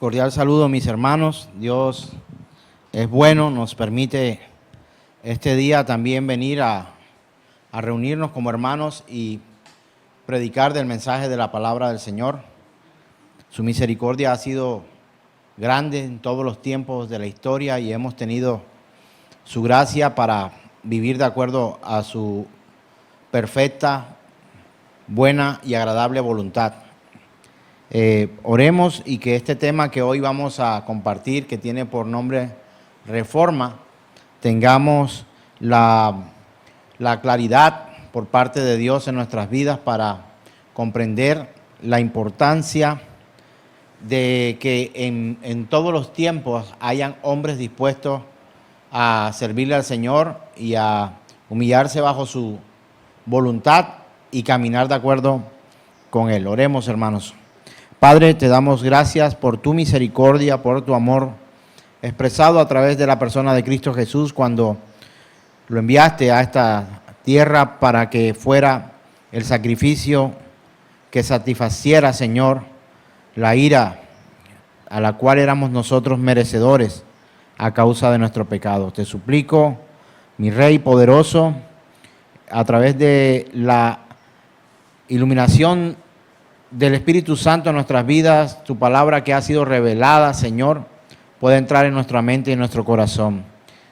Cordial saludo, mis hermanos. Dios es bueno, nos permite este día también venir a reunirnos como hermanos y predicar del mensaje de la palabra del Señor. Su misericordia ha sido grande en todos los tiempos de la historia y hemos tenido su gracia para vivir de acuerdo a su perfecta, buena y agradable voluntad. Oremos y que este tema que hoy vamos a compartir, que tiene por nombre Reforma, tengamos la claridad por parte de Dios en nuestras vidas para comprender la importancia de que en todos los tiempos hayan hombres dispuestos a servirle al Señor y a humillarse bajo su voluntad y caminar de acuerdo con Él. Oremos, hermanos. Padre, te damos gracias por tu misericordia, por tu amor expresado a través de la persona de Cristo Jesús cuando lo enviaste a esta tierra para que fuera el sacrificio que satisfaciera, Señor, la ira a la cual éramos nosotros merecedores a causa de nuestro pecado. Te suplico, mi Rey poderoso, a través de la iluminación del Espíritu Santo en nuestras vidas, tu palabra que ha sido revelada, Señor, puede entrar en nuestra mente y en nuestro corazón.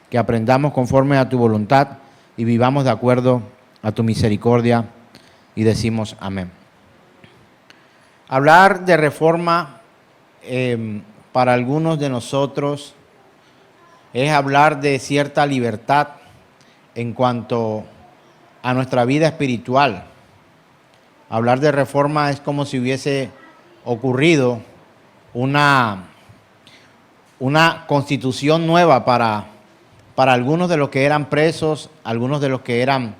Que aprendamos conforme a tu voluntad y vivamos de acuerdo a tu misericordia y decimos amén. Hablar de reforma para algunos de nosotros es hablar de cierta libertad en cuanto a nuestra vida espiritual. Hablar de reforma es como si hubiese ocurrido una constitución nueva para algunos de los que eran presos, algunos de los que eran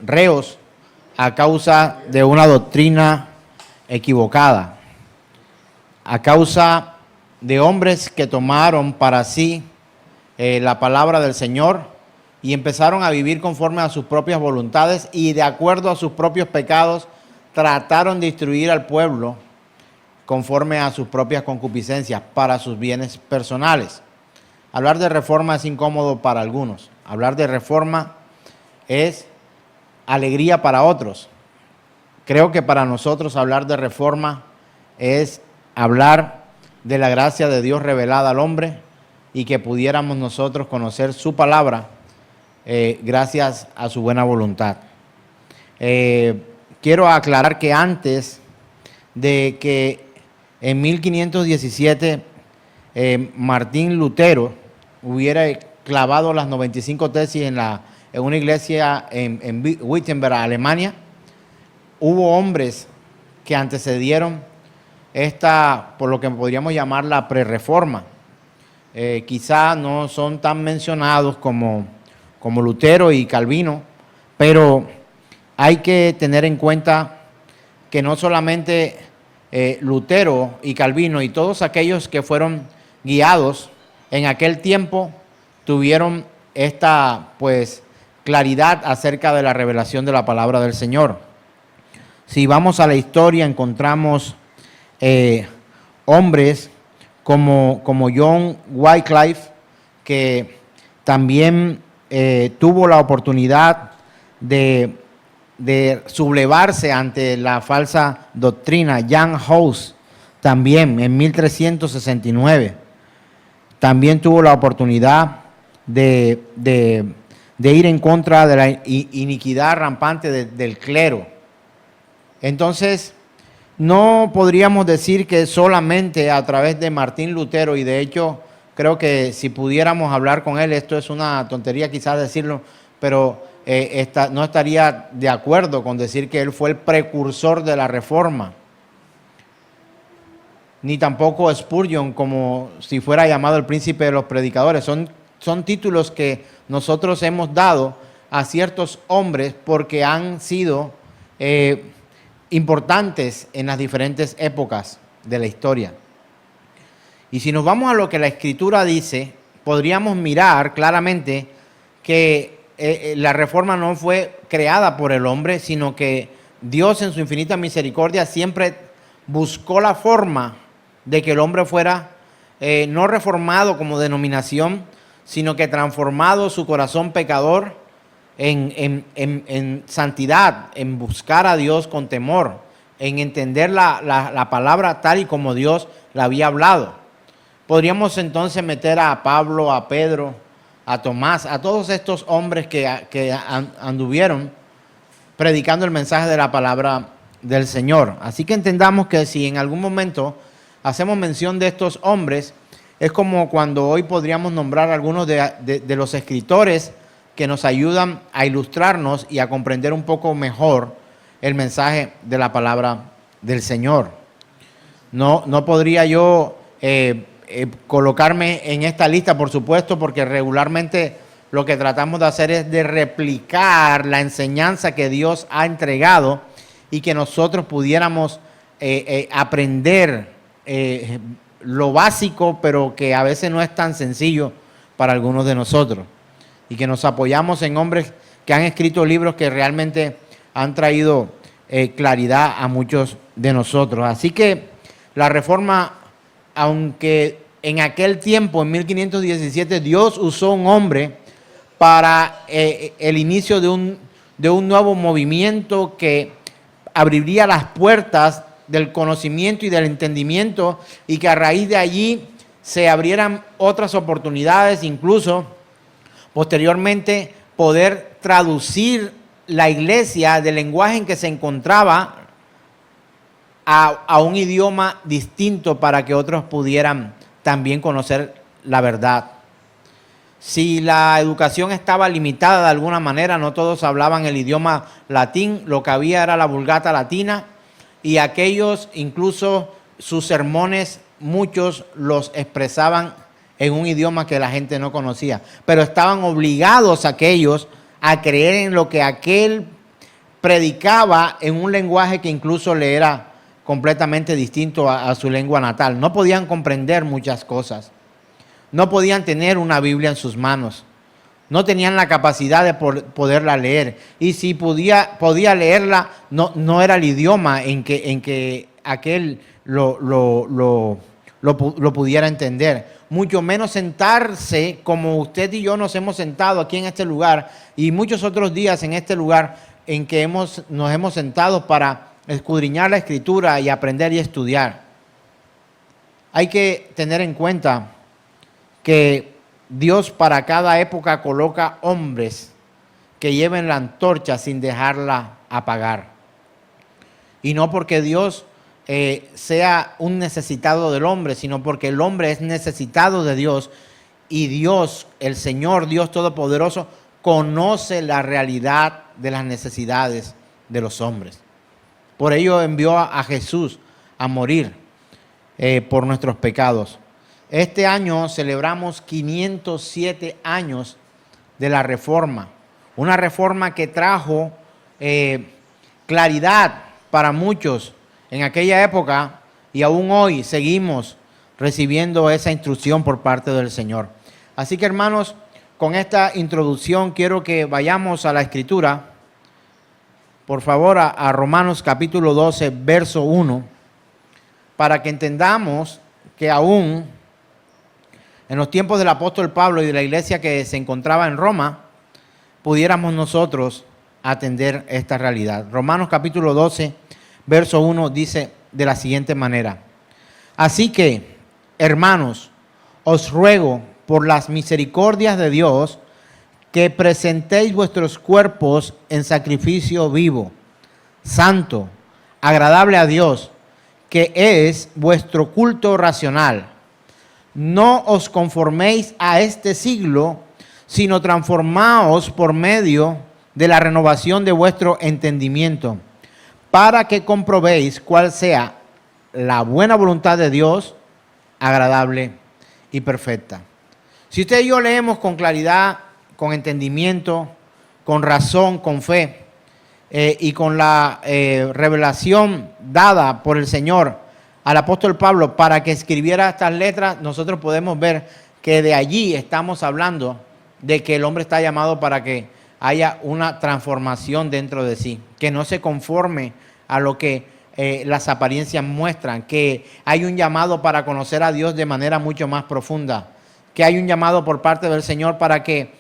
reos a causa de una doctrina equivocada, a causa de hombres que tomaron para sí la palabra del Señor y empezaron a vivir conforme a sus propias voluntades y de acuerdo a sus propios pecados trataron de instruir al pueblo conforme a sus propias concupiscencias para sus bienes personales. Hablar de reforma es incómodo para algunos. Hablar de reforma es alegría para otros. Creo que para nosotros hablar de reforma es hablar de la gracia de Dios revelada al hombre y que pudiéramos nosotros conocer su palabra gracias a su buena voluntad. Quiero aclarar que antes de que en 1517 Martín Lutero hubiera clavado las 95 tesis en una iglesia en Wittenberg, Alemania, hubo hombres que antecedieron esta, por lo que podríamos llamar la prerreforma. Quizá no son tan mencionados como Lutero y Calvino, pero hay que tener en cuenta que no solamente Lutero y Calvino y todos aquellos que fueron guiados en aquel tiempo tuvieron esta claridad acerca de la revelación de la palabra del Señor. Si vamos a la historia encontramos hombres como John Wycliffe, que también tuvo la oportunidad de sublevarse ante la falsa doctrina. Jan Hus también en 1369 también tuvo la oportunidad de ir en contra de la iniquidad rampante del clero. Entonces, no podríamos decir que solamente a través de Martín Lutero, y de hecho creo que si pudiéramos hablar con él, esto es una tontería quizás decirlo, pero no estaría de acuerdo con decir que él fue el precursor de la reforma, ni tampoco Spurgeon como si fuera llamado el príncipe de los predicadores. Son títulos que nosotros hemos dado a ciertos hombres porque han sido importantes en las diferentes épocas de la historia. Y si nos vamos a lo que la Escritura dice, podríamos mirar claramente que la reforma no fue creada por el hombre, sino que Dios en su infinita misericordia siempre buscó la forma de que el hombre fuera no reformado como denominación, sino que transformado su corazón pecador en santidad, en buscar a Dios con temor, en entender la palabra tal y como Dios la había hablado. Podríamos entonces meter a Pablo, a Pedro, a Tomás, a todos estos hombres que anduvieron predicando el mensaje de la palabra del Señor. Así que entendamos que si en algún momento hacemos mención de estos hombres, es como cuando hoy podríamos nombrar algunos de los escritores que nos ayudan a ilustrarnos y a comprender un poco mejor el mensaje de la palabra del Señor. No podría yo colocarme en esta lista, por supuesto, porque regularmente lo que tratamos de hacer es de replicar la enseñanza que Dios ha entregado y que nosotros pudiéramos aprender lo básico, pero que a veces no es tan sencillo para algunos de nosotros. Y que nos apoyamos en hombres que han escrito libros que realmente han traído claridad a muchos de nosotros. Así que la Reforma, aunque en aquel tiempo, en 1517, Dios usó un hombre para el inicio de un nuevo movimiento que abriría las puertas del conocimiento y del entendimiento, y que a raíz de allí se abrieran otras oportunidades, incluso posteriormente poder traducir la iglesia del lenguaje en que se encontraba a un idioma distinto para que otros pudieran también conocer la verdad. Si la educación estaba limitada de alguna manera, no todos hablaban el idioma latín, lo que había era la Vulgata latina, y aquellos, incluso sus sermones, muchos los expresaban en un idioma que la gente no conocía, pero estaban obligados aquellos a creer en lo que aquel predicaba en un lenguaje que incluso le era completamente distinto a su lengua natal. No podían comprender muchas cosas. No podían tener una Biblia en sus manos. No tenían la capacidad de poderla leer. Y si podía leerla, no era el idioma en que aquel lo pudiera entender. Mucho menos sentarse como usted y yo nos hemos sentado aquí en este lugar, y muchos otros días en este lugar en que nos hemos sentado para escudriñar la Escritura y aprender y estudiar. Hay que tener en cuenta que Dios para cada época coloca hombres que lleven la antorcha sin dejarla apagar. Y no porque Dios sea un necesitado del hombre, sino porque el hombre es necesitado de Dios, y Dios, el Señor, Dios Todopoderoso, conoce la realidad de las necesidades de los hombres. Por ello envió a Jesús a morir por nuestros pecados. Este año celebramos 507 años de la Reforma, una reforma que trajo claridad para muchos en aquella época, y aún hoy seguimos recibiendo esa instrucción por parte del Señor. Así que, hermanos, con esta introducción quiero que vayamos a la Escritura, por favor, a Romanos capítulo 12, verso 1, para que entendamos que aún en los tiempos del apóstol Pablo y de la iglesia que se encontraba en Roma, pudiéramos nosotros atender esta realidad. Romanos capítulo 12, verso 1 dice de la siguiente manera: así que, hermanos, os ruego por las misericordias de Dios que presentéis vuestros cuerpos en sacrificio vivo, santo, agradable a Dios, que es vuestro culto racional. No os conforméis a este siglo, sino transformaos por medio de la renovación de vuestro entendimiento, para que comprobéis cuál sea la buena voluntad de Dios, agradable y perfecta. Si usted y yo leemos con claridad, con entendimiento, con razón, con fe, y con la revelación dada por el Señor al apóstol Pablo para que escribiera estas letras, nosotros podemos ver que de allí estamos hablando de que el hombre está llamado para que haya una transformación dentro de sí, que no se conforme a lo que las apariencias muestran, que hay un llamado para conocer a Dios de manera mucho más profunda, que hay un llamado por parte del Señor para que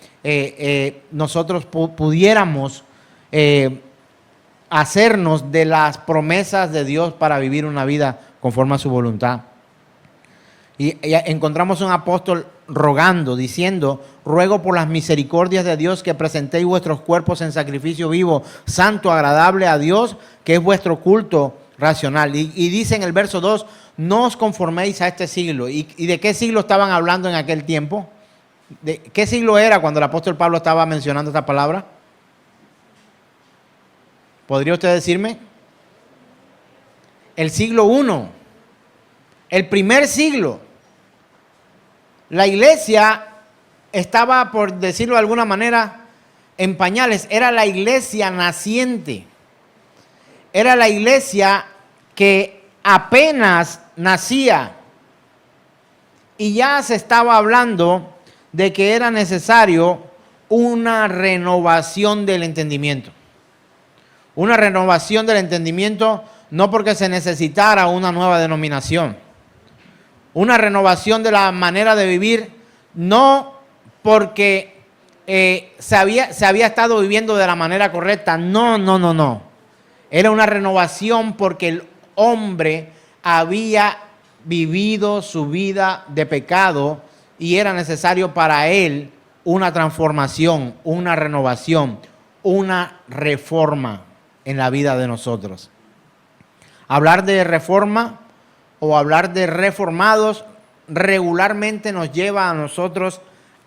nosotros pudiéramos hacernos de las promesas de Dios para vivir una vida conforme a su voluntad. Y encontramos un apóstol rogando, diciendo: ruego por las misericordias de Dios que presentéis vuestros cuerpos en sacrificio vivo, santo, agradable a Dios, que es vuestro culto racional. Y dice en el verso 2, no os conforméis a este siglo. ¿Y de qué siglo estaban hablando en aquel tiempo? ¿De qué siglo era cuando el apóstol Pablo estaba mencionando esta palabra? ¿Podría usted decirme? El siglo I, el primer siglo. La iglesia estaba, por decirlo de alguna manera, en pañales. Era la iglesia naciente. Era la iglesia que apenas nacía. Y ya se estaba hablando de que era necesario una renovación del entendimiento. Una renovación del entendimiento no porque se necesitara una nueva denominación. Una renovación de la manera de vivir, no porque se había estado viviendo de la manera correcta. No. Era una renovación porque el hombre había vivido su vida de pecado y era necesario para él una transformación, una renovación, una reforma en la vida de nosotros. Hablar de reforma o hablar de reformados regularmente nos lleva a nosotros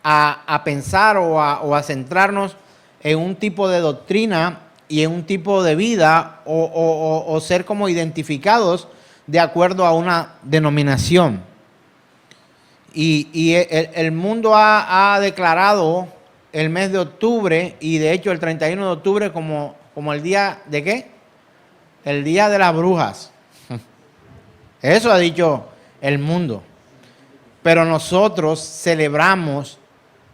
a pensar o a centrarnos en un tipo de doctrina y en un tipo de vida o ser como identificados de acuerdo a una denominación. Y el mundo ha declarado el mes de octubre, y de hecho el 31 de octubre como el día de ¿qué? El día de las brujas. Eso ha dicho el mundo. Pero nosotros celebramos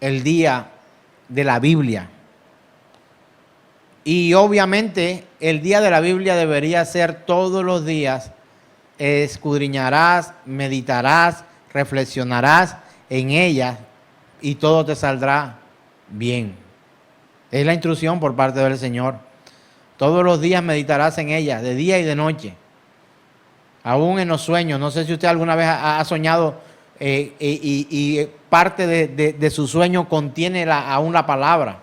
el día de la Biblia. Y obviamente el día de la Biblia debería ser todos los días. Escudriñarás, meditarás, reflexionarás en ella y todo te saldrá bien. Es la instrucción por parte del Señor. Todos los días meditarás en ella, de día y de noche. Aún en los sueños. No sé si usted alguna vez ha soñado y parte de su sueño contiene aún la palabra.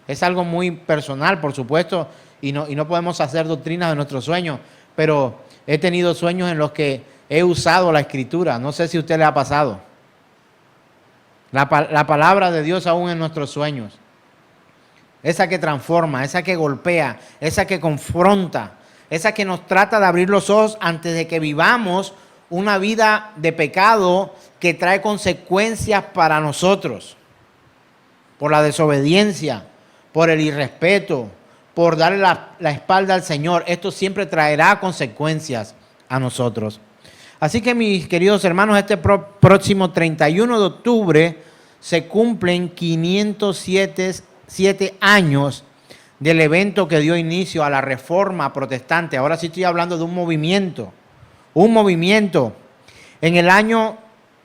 Es algo muy personal, por supuesto, y no podemos hacer doctrinas de nuestros sueños, pero he tenido sueños en los que he usado la Escritura. No sé si a usted le ha pasado. La palabra de Dios aún en nuestros sueños. Esa que transforma, esa que golpea, esa que confronta, esa que nos trata de abrir los ojos antes de que vivamos una vida de pecado que trae consecuencias para nosotros. Por la desobediencia, por el irrespeto, por darle la espalda al Señor. Esto siempre traerá consecuencias a nosotros. Así que, mis queridos hermanos, este próximo 31 de octubre se cumplen 507 años del evento que dio inicio a la Reforma Protestante. Ahora sí estoy hablando de un movimiento. Un movimiento. En el año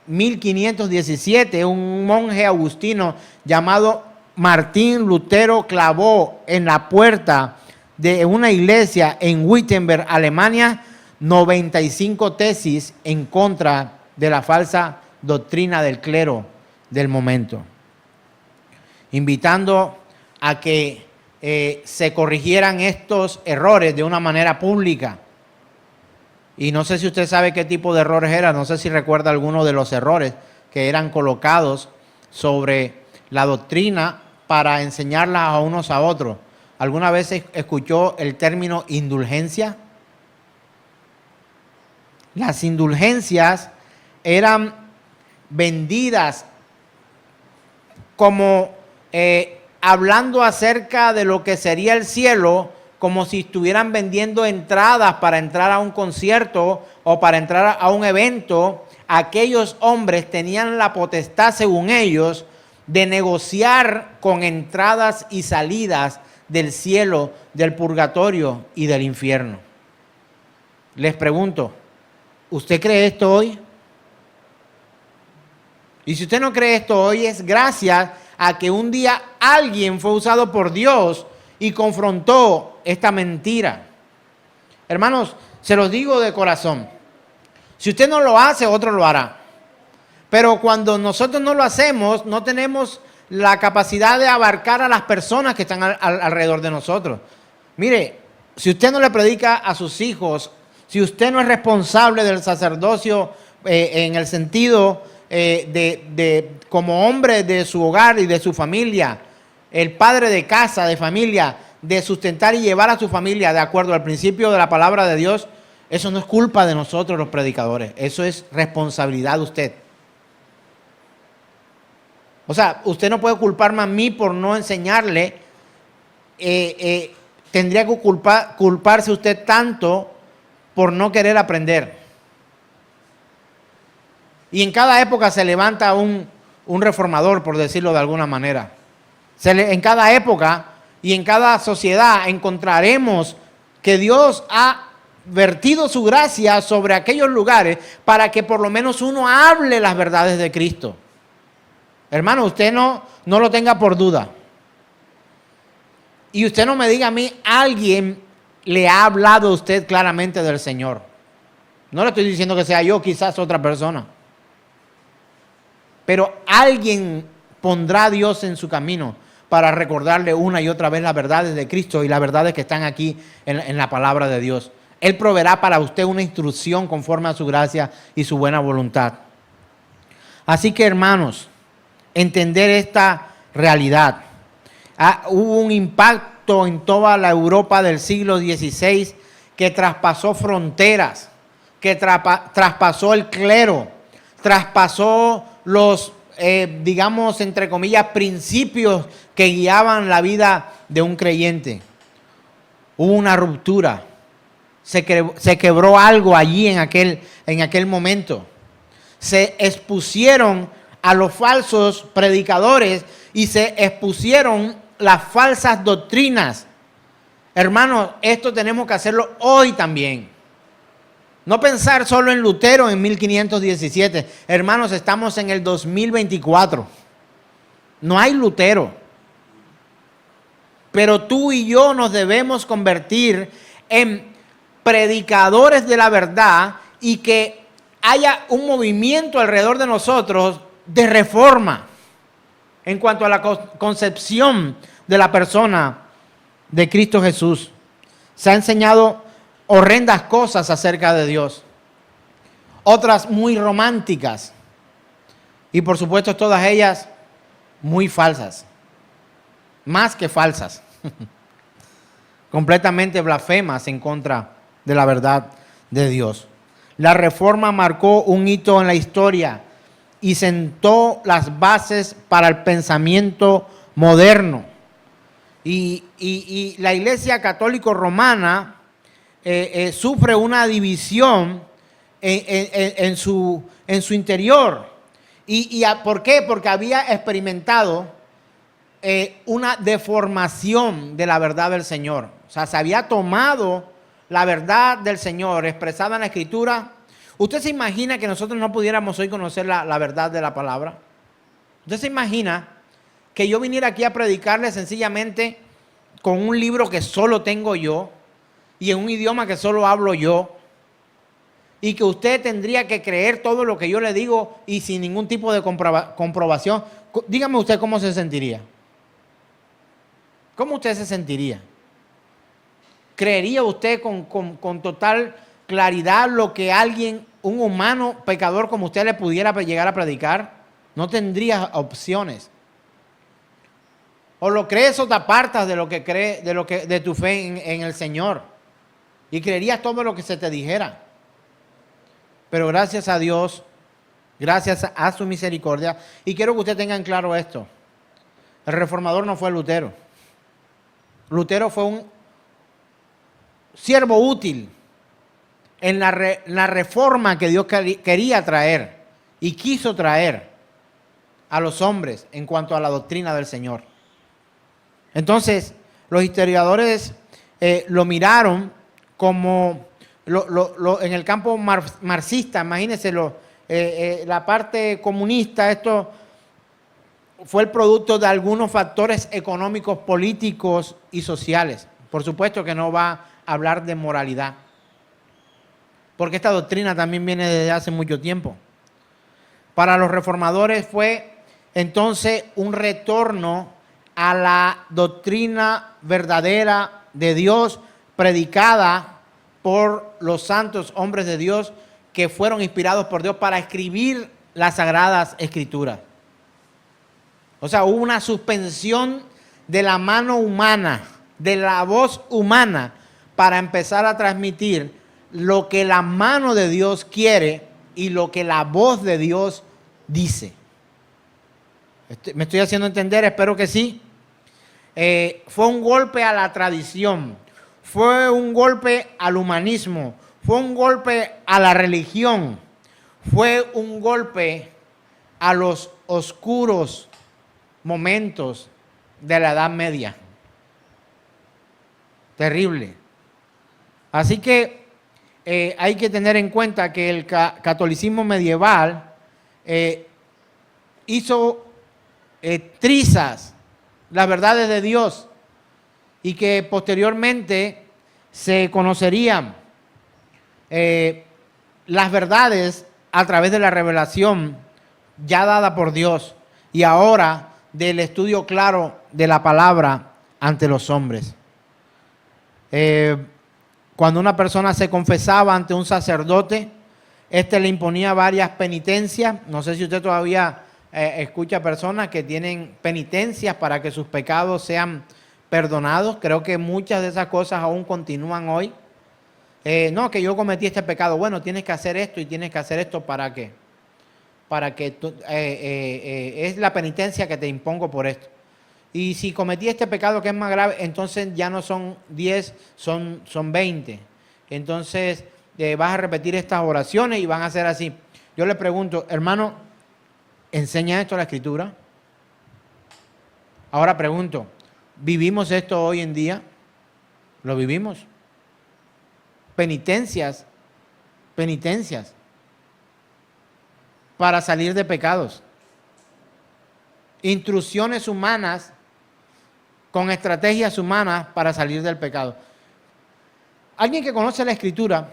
1517, un monje agustino llamado Martín Lutero clavó en la puerta de una iglesia en Wittenberg, Alemania, 95 tesis en contra de la falsa doctrina del clero del momento, invitando a que se corrigieran estos errores de una manera pública. Y no sé si usted sabe qué tipo de errores eran, no sé si recuerda alguno de los errores que eran colocados sobre la doctrina para enseñarla a unos a otros. ¿Alguna vez escuchó el término indulgencia? Las indulgencias eran vendidas como hablando acerca de lo que sería el cielo, como si estuvieran vendiendo entradas para entrar a un concierto o para entrar a un evento. Aquellos hombres tenían la potestad, según ellos, de negociar con entradas y salidas del cielo, del purgatorio y del infierno. Les pregunto, ¿usted cree esto hoy? Y si usted no cree esto hoy, es gracias a que un día alguien fue usado por Dios y confrontó esta mentira. Hermanos, se los digo de corazón. Si usted no lo hace, otro lo hará. Pero cuando nosotros no lo hacemos, no tenemos la capacidad de abarcar a las personas que están alrededor de nosotros. Mire, si usted no le predica a sus hijos, si usted no es responsable del sacerdocio en el sentido como hombre de su hogar y de su familia, el padre de casa, de familia, de sustentar y llevar a su familia de acuerdo al principio de la palabra de Dios, eso no es culpa de nosotros los predicadores, eso es responsabilidad de usted. O sea, usted no puede culparme a mí por no enseñarle, tendría que culparse usted tanto por no querer aprender. Y en cada época se levanta un reformador, por decirlo de alguna manera. En cada época y en cada sociedad encontraremos que Dios ha vertido su gracia sobre aquellos lugares para que por lo menos uno hable las verdades de Cristo. Hermano, usted no lo tenga por duda. Y usted no me diga a mí, alguien le ha hablado a usted claramente del Señor. No le estoy diciendo que sea yo, quizás otra persona. Pero alguien pondrá a Dios en su camino para recordarle una y otra vez las verdades de Cristo y las verdades que están aquí en la palabra de Dios. Él proveerá para usted una instrucción conforme a su gracia y su buena voluntad. Así que, hermanos, entender esta realidad. Hubo un impacto en toda la Europa del siglo XVI que traspasó fronteras, que traspasó el clero, traspasó los, digamos, entre comillas, principios que guiaban la vida de un creyente. Hubo una ruptura. Se quebró algo allí en aquel momento. Se expusieron a los falsos predicadores y se expusieron las falsas doctrinas. Hermanos, esto tenemos que hacerlo hoy también. No pensar solo en Lutero en 1517. Hermanos, estamos en el 2024. No hay Lutero. Pero tú y yo nos debemos convertir en predicadores de la verdad y que haya un movimiento alrededor de nosotros de reforma en cuanto a la concepción de la persona de Cristo Jesús. Se ha enseñado horrendas cosas acerca de Dios, otras muy románticas y por supuesto todas ellas muy falsas, más que falsas, completamente blasfemas en contra de la verdad de Dios. La reforma marcó un hito en la historia y sentó las bases para el pensamiento moderno. Y la Iglesia Católica Romana sufre una división en su interior. ¿Por qué? Porque había experimentado una deformación de la verdad del Señor. O sea, se había tomado la verdad del Señor expresada en la Escritura. ¿Usted se imagina que nosotros no pudiéramos hoy conocer la verdad de la palabra? ¿Usted se imagina que yo viniera aquí a predicarle sencillamente con un libro que solo tengo yo y en un idioma que solo hablo yo, y que usted tendría que creer todo lo que yo le digo y sin ningún tipo de comprobación? Dígame usted cómo se sentiría. ¿Cómo usted se sentiría? ¿Creería usted con total claridad lo que alguien, un humano pecador como usted, le pudiera llegar a predicar? No tendría opciones. O lo crees o te apartas de lo que crees, de tu fe en el Señor. Y creerías todo lo que se te dijera. Pero gracias a Dios, gracias a su misericordia, y quiero que usted tenga en claro esto: el reformador no fue Lutero. Lutero fue un siervo útil en la reforma que Dios quería traer y quiso traer a los hombres en cuanto a la doctrina del Señor. Entonces, los historiadores lo miraron como en el campo marxista, imagínense, la parte comunista, esto fue el producto de algunos factores económicos, políticos y sociales. Por supuesto que no va a hablar de moralidad, porque esta doctrina también viene desde hace mucho tiempo. Para los reformadores fue entonces un retorno a la doctrina verdadera de Dios predicada por los santos hombres de Dios que fueron inspirados por Dios para escribir las Sagradas Escrituras. O sea, hubo una suspensión de la mano humana, de la voz humana, para empezar a transmitir lo que la mano de Dios quiere y lo que la voz de Dios dice. ¿Me estoy haciendo entender? Espero que sí. Fue un golpe a la tradición, fue un golpe al humanismo, fue un golpe a la religión, fue un golpe a los oscuros momentos de la Edad Media. Terrible. Así que hay que tener en cuenta que el catolicismo medieval hizo trizas las verdades de Dios y que posteriormente se conocerían las verdades a través de la revelación ya dada por Dios y ahora del estudio claro de la palabra ante los hombres. Cuando una persona se confesaba ante un sacerdote, este le imponía varias penitencias. No sé si usted todavía escucha personas que tienen penitencias para que sus pecados sean perdonados. Creo que muchas de esas cosas aún continúan hoy. No, que yo cometí este pecado. Bueno, tienes que hacer esto y tienes que hacer esto. ¿Para qué? Para que es la penitencia que te impongo por esto. Y si cometí este pecado que es más grave, entonces ya no son 10, son 20. Entonces vas a repetir estas oraciones y van a ser así. Yo le pregunto, hermano, ¿enseña esto la Escritura? Ahora pregunto, ¿vivimos esto hoy en día? ¿Lo vivimos? Penitencias para salir de pecados. Instrucciones humanas con estrategias humanas para salir del pecado. Alguien que conoce la Escritura,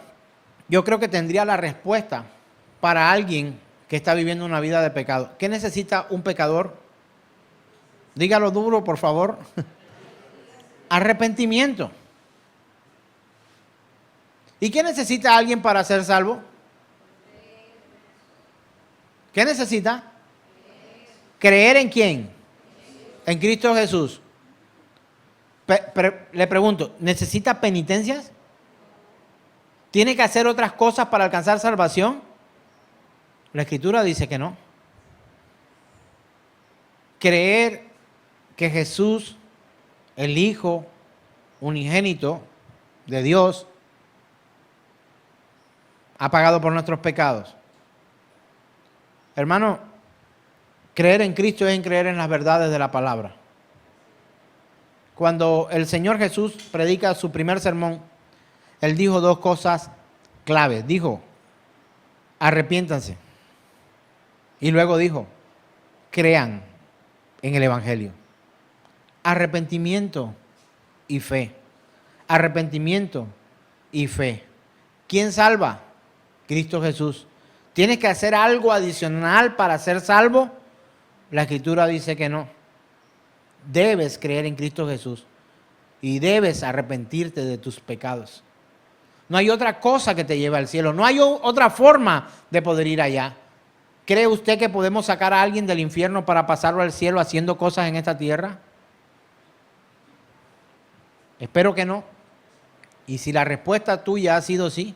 yo creo que tendría la respuesta para alguien que está viviendo una vida de pecado. ¿Qué necesita un pecador? Dígalo duro, por favor. Arrepentimiento. ¿Y qué necesita alguien para ser salvo? ¿Qué necesita? ¿Creer en quién? En Cristo Jesús. Le pregunto, ¿necesita penitencias? ¿Tiene que hacer otras cosas para alcanzar salvación? La Escritura dice que no. Creer que Jesús, el Hijo unigénito de Dios, ha pagado por nuestros pecados. Hermano, creer en Cristo es creer en las verdades de la palabra. Cuando el Señor Jesús predica su primer sermón, Él dijo dos cosas claves. Dijo, arrepiéntanse. Y luego dijo, crean en el Evangelio. Arrepentimiento y fe. Arrepentimiento y fe. ¿Quién salva? Cristo Jesús. ¿Tienes que hacer algo adicional para ser salvo? La Escritura dice que no. Debes creer en Cristo Jesús y debes arrepentirte de tus pecados. No hay otra cosa que te lleve al cielo. No hay otra forma de poder ir allá. ¿Cree usted que podemos sacar a alguien del infierno para pasarlo al cielo haciendo cosas en esta tierra? Espero que no. Y si la respuesta tuya ha sido sí,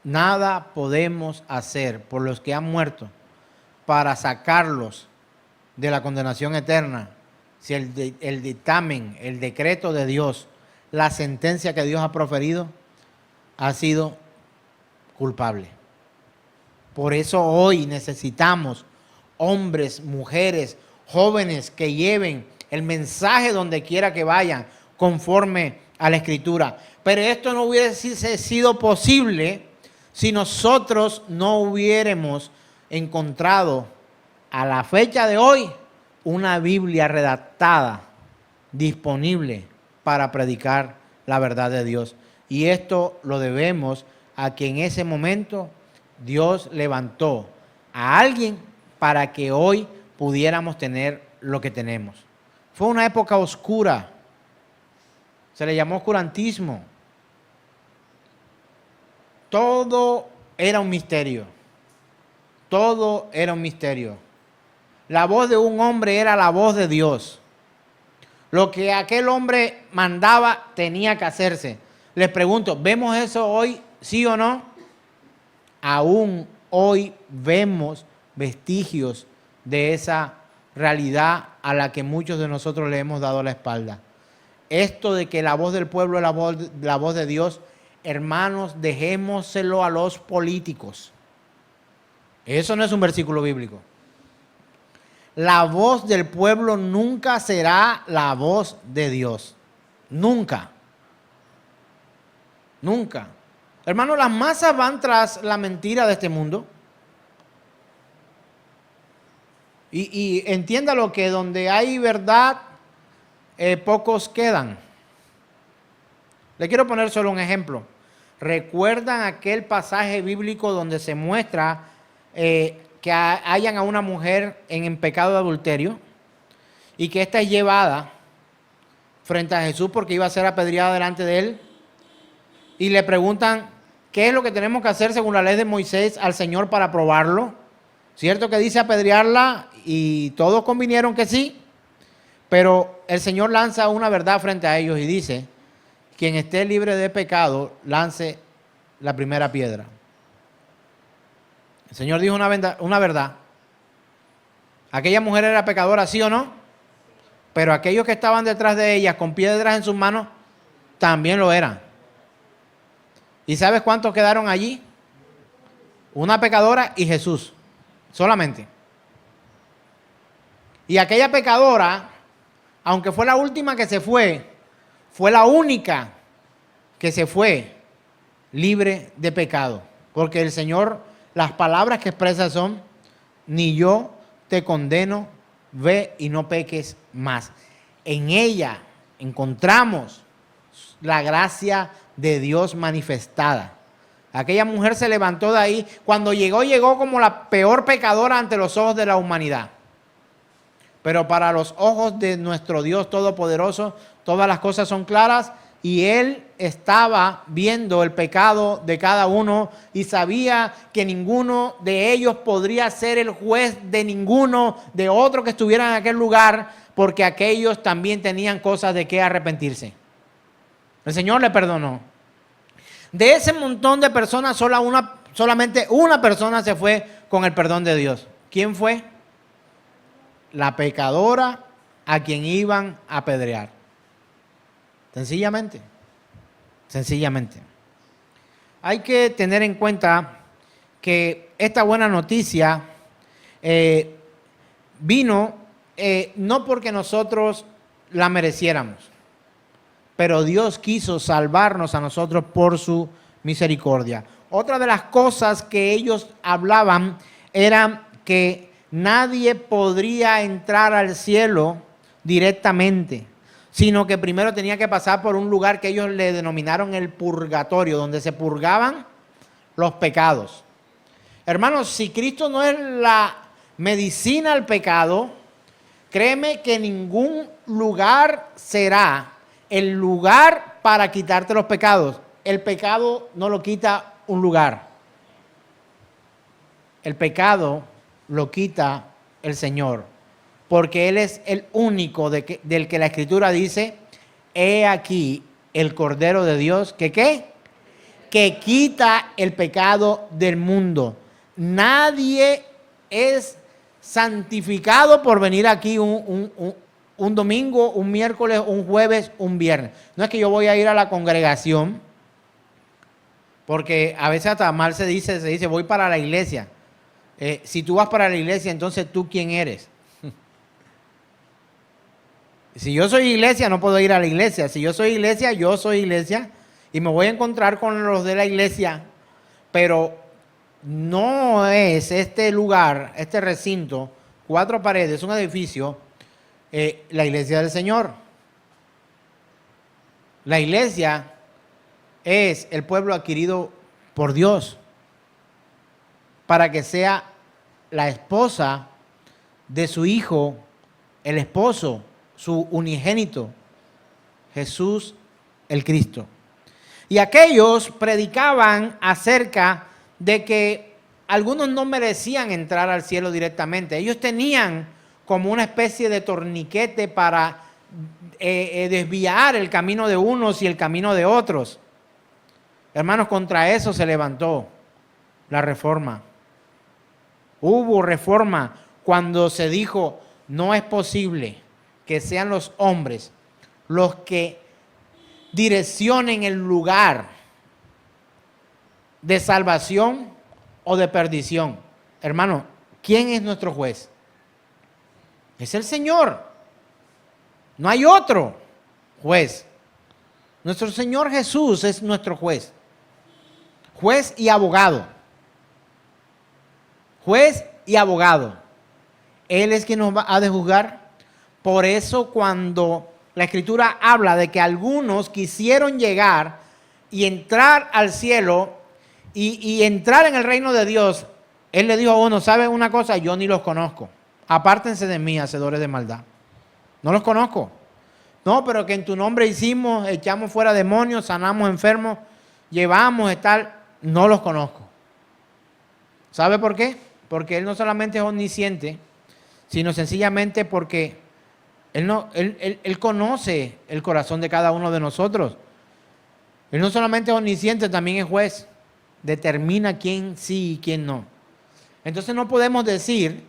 nada podemos hacer por los que han muerto para sacarlos de la condenación eterna. Si el dictamen, el decreto de Dios, la sentencia que Dios ha proferido ha sido culpable. Por eso hoy necesitamos hombres, mujeres, jóvenes que lleven el mensaje donde quiera que vayan, conforme a la Escritura. Pero esto no hubiese sido posible si nosotros no hubiéramos encontrado a la fecha de hoy una Biblia redactada, disponible para predicar la verdad de Dios. Y esto lo debemos a que en ese momento Dios levantó a alguien para que hoy pudiéramos tener lo que tenemos. Fue una época oscura. Se le llamó oscurantismo. Todo era un misterio. Todo era un misterio. La voz de un hombre era la voz de Dios. Lo que aquel hombre mandaba tenía que hacerse. Les pregunto, ¿vemos eso hoy, sí o no? Aún hoy vemos vestigios de esa realidad a la que muchos de nosotros le hemos dado la espalda. Esto de que la voz del pueblo es la voz de Dios, hermanos, dejémoselo a los políticos. Eso no es un versículo bíblico. La voz del pueblo nunca será la voz de Dios. Nunca. Nunca. Hermanos, las masas van tras la mentira de este mundo. Y entiéndalo que donde hay verdad, pocos quedan. Le quiero poner solo un ejemplo. ¿Recuerdan aquel pasaje bíblico donde se muestra que hallan a una mujer en pecado de adulterio y que ésta es llevada frente a Jesús porque iba a ser apedreada delante de él? Y le preguntan, ¿qué es lo que tenemos que hacer según la ley de Moisés al Señor para probarlo? ¿Cierto que dice apedrearla? Y todos convinieron que sí, pero el Señor lanza una verdad frente a ellos y dice, quien esté libre de pecado, lance la primera piedra. El Señor dijo una verdad. Aquella mujer era pecadora, ¿sí o no? Pero aquellos que estaban detrás de ella con piedras en sus manos, también lo eran. ¿Y sabes cuántos quedaron allí? Una pecadora y Jesús, solamente. Y aquella pecadora, aunque fue la última que se fue la única que se fue libre de pecado. Porque el Señor, las palabras que expresa son, ni yo te condeno, ve y no peques más. En ella encontramos la gracia de Dios manifestada. Aquella mujer se levantó de ahí. Cuando llegó como la peor pecadora ante los ojos de la humanidad. Pero para los ojos de nuestro Dios Todopoderoso, todas las cosas son claras y Él estaba viendo el pecado de cada uno y sabía que ninguno de ellos podría ser el juez de ninguno de otro que estuviera en aquel lugar, porque aquellos también tenían cosas de qué arrepentirse. El Señor le perdonó. De ese montón de personas, solamente una persona se fue con el perdón de Dios. ¿Quién fue? La pecadora a quien iban a apedrear. Sencillamente. Sencillamente. Hay que tener en cuenta que esta buena noticia vino no porque nosotros la mereciéramos, pero Dios quiso salvarnos a nosotros por su misericordia. Otra de las cosas que ellos hablaban era que nadie podría entrar al cielo directamente, sino que primero tenía que pasar por un lugar que ellos le denominaron el purgatorio, donde se purgaban los pecados. Hermanos, si Cristo no es la medicina al pecado, créeme que ningún lugar será el lugar para quitarte los pecados. El pecado no lo quita un lugar. El pecado lo quita el Señor, porque Él es el único del que la Escritura dice, he aquí el Cordero de Dios, que ¿qué? Que quita el pecado del mundo. Nadie es santificado por venir aquí un domingo, un miércoles, un jueves, un viernes. No es que yo voy a ir a la congregación, porque a veces hasta mal se dice voy para la iglesia. Si tú vas para la iglesia, entonces ¿tú quién eres? Si yo soy iglesia, no puedo ir a la iglesia. Si yo soy iglesia, yo soy iglesia y me voy a encontrar con los de la iglesia. Pero no es este lugar, este recinto, 4 paredes, un edificio, la iglesia del Señor. La iglesia es el pueblo adquirido por Dios para que sea la esposa de su Hijo, el esposo, su unigénito, Jesús el Cristo. Y aquellos predicaban acerca de que algunos no merecían entrar al cielo directamente. Ellos tenían como una especie de torniquete para desviar el camino de unos y el camino de otros. Hermanos, contra eso se levantó la reforma. Hubo reforma cuando se dijo, no es posible que sean los hombres los que direccionen el lugar de salvación o de perdición. Hermano, ¿quién es nuestro juez? Es el Señor. No hay otro juez. Nuestro Señor Jesús es nuestro juez. Juez y abogado. Juez y abogado. Él es quien nos ha de juzgar. Por eso cuando la Escritura habla de que algunos quisieron llegar y entrar al cielo y entrar en el reino de Dios, Él le dijo a uno, ¿saben una cosa? Yo ni los conozco. Apártense de mí, hacedores de maldad. No los conozco. No, pero que en tu nombre hicimos, echamos fuera demonios, sanamos enfermos, llevamos tal. No los conozco. ¿Sabe por qué? Porque Él no solamente es omnisciente, sino sencillamente porque Él conoce el corazón de cada uno de nosotros. Él no solamente es omnisciente, también es juez. Determina quién sí y quién no. Entonces no podemos decir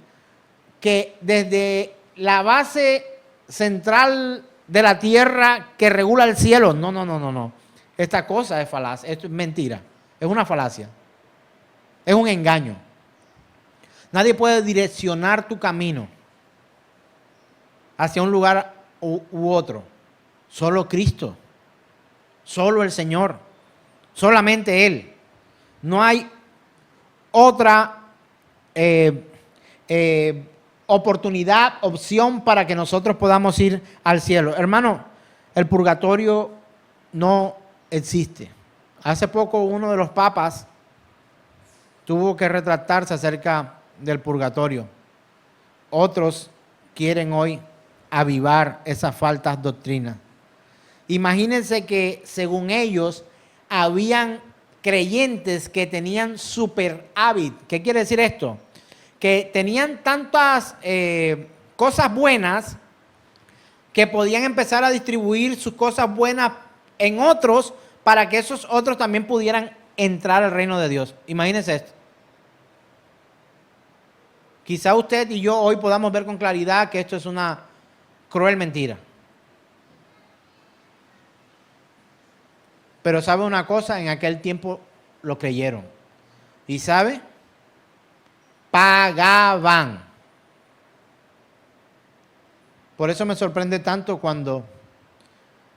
que desde la base central de la tierra que regula el cielo, no. Esta cosa es falaz, esto es mentira, es una falacia, es un engaño. Nadie puede direccionar tu camino hacia un lugar u otro. Solo Cristo, solo el Señor, solamente Él. No hay otra oportunidad, opción para que nosotros podamos ir al cielo. Hermano, el purgatorio no existe. Hace poco uno de los papas tuvo que retractarse acerca del purgatorio. Otros quieren hoy avivar esas falsas doctrinas. Imagínense que según ellos habían creyentes que tenían superávit. ¿Qué quiere decir esto? Que tenían tantas cosas buenas que podían empezar a distribuir sus cosas buenas en otros para que esos otros también pudieran entrar al reino de Dios. Imagínense esto. Quizá usted y yo hoy podamos ver con claridad que esto es una cruel mentira. Pero ¿sabe una cosa? En aquel tiempo lo creyeron. ¿Y sabe? Pagaban. Por eso me sorprende tanto cuando